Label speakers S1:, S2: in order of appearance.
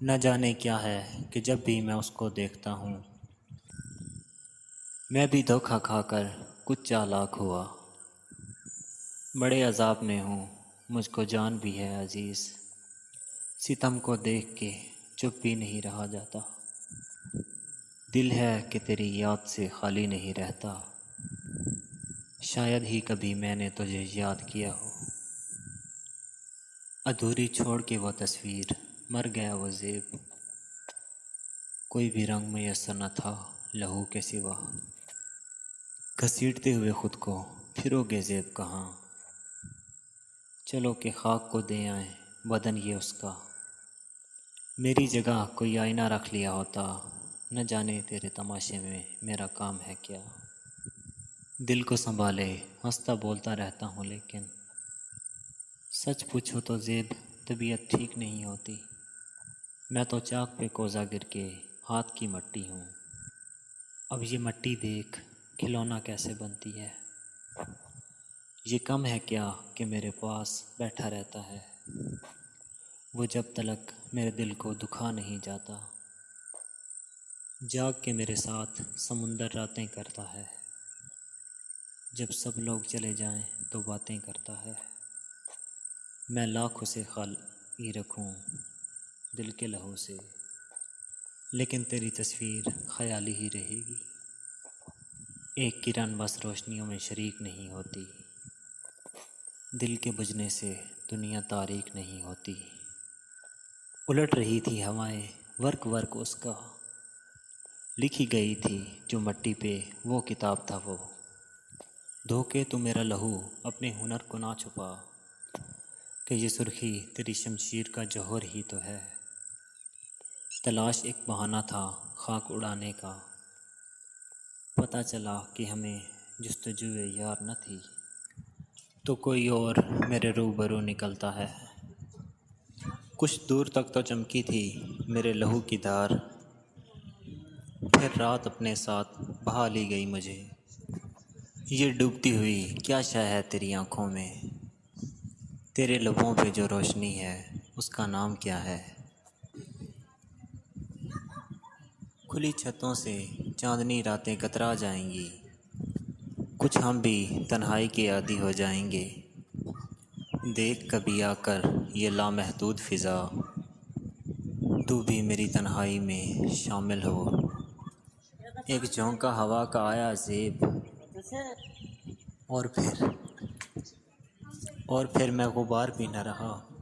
S1: نہ جانے کیا ہے کہ جب بھی میں اس کو دیکھتا ہوں میں بھی دھوکہ کھا کر کچھ چالاک ہوا۔ بڑے عذاب میں ہوں، مجھ کو جان بھی ہے عزیز، ستم کو دیکھ کے چپ بھی نہیں رہا جاتا۔ دل ہے کہ تیری یاد سے خالی نہیں رہتا، شاید ہی کبھی میں نے تجھے یاد کیا ہو۔ ادھوری چھوڑ کے وہ تصویر، مر گیا وہ زیب، کوئی بھی رنگ میسر نہ تھا لہو کے سوا۔ گھسیٹتے ہوئے خود کو پھرو گے زیب کہاں، چلو کہ خاک کو دے آئیں بدن یہ اس کا۔ میری جگہ کوئی آئینہ رکھ لیا ہوتا، نہ جانے تیرے تماشے میں میرا کام ہے کیا۔ دل کو سنبھالے ہنستا بولتا رہتا ہوں، لیکن سچ پوچھو تو زیب طبیعت ٹھیک نہیں ہوتی۔ میں تو چاک پہ کوزہ گر کے ہاتھ کی مٹی ہوں، اب یہ مٹی دیکھ کھلونا کیسے بنتی ہے۔ یہ کم ہے کیا کہ میرے پاس بیٹھا رہتا ہے، وہ جب تلک میرے دل کو دکھا نہیں جاتا۔ جاگ کے میرے ساتھ سمندر راتیں کرتا ہے، جب سب لوگ چلے جائیں تو باتیں کرتا ہے۔ میں لاکھ اسے خالی رکھوں دل کے لہو سے، لیکن تیری تصویر خیالی ہی رہے گی۔ ایک کرن بس روشنیوں میں شریک نہیں ہوتی، دل کے بجھنے سے دنیا تاریک نہیں ہوتی۔ الٹ رہی تھی ہوائیں ورق ورق اس کا، لکھی گئی تھی جو مٹی پہ وہ کتاب تھا وہ۔ دھوکے تو میرا لہو اپنے ہنر کو نہ چھپا، کہ یہ سرخی تیری شمشیر کا جوہر ہی تو ہے۔ تلاش ایک بہانہ تھا خاک اڑانے کا، پتہ چلا کہ ہمیں جستجوئے یار نہ تھی، تو کوئی اور میرے روبرو نکلتا ہے۔ کچھ دور تک تو چمکی تھی میرے لہو کی دھار، پھر رات اپنے ساتھ بہا لی گئی مجھے۔ یہ ڈوبتی ہوئی کیا شے ہے تیری آنکھوں میں، تیرے لبوں پہ جو روشنی ہے اس کا نام کیا ہے۔ کھلی چھتوں سے چاندنی راتیں کترا جائیں گی، کچھ ہم بھی تنہائی کے عادی ہو جائیں گے۔ دیکھ کبھی آ کر یہ لامحدود فضا، تو بھی میری تنہائی میں شامل ہو۔ ایک جھونکا ہوا کا آیا زیب، اور پھر میں غبار بھی نہ رہا۔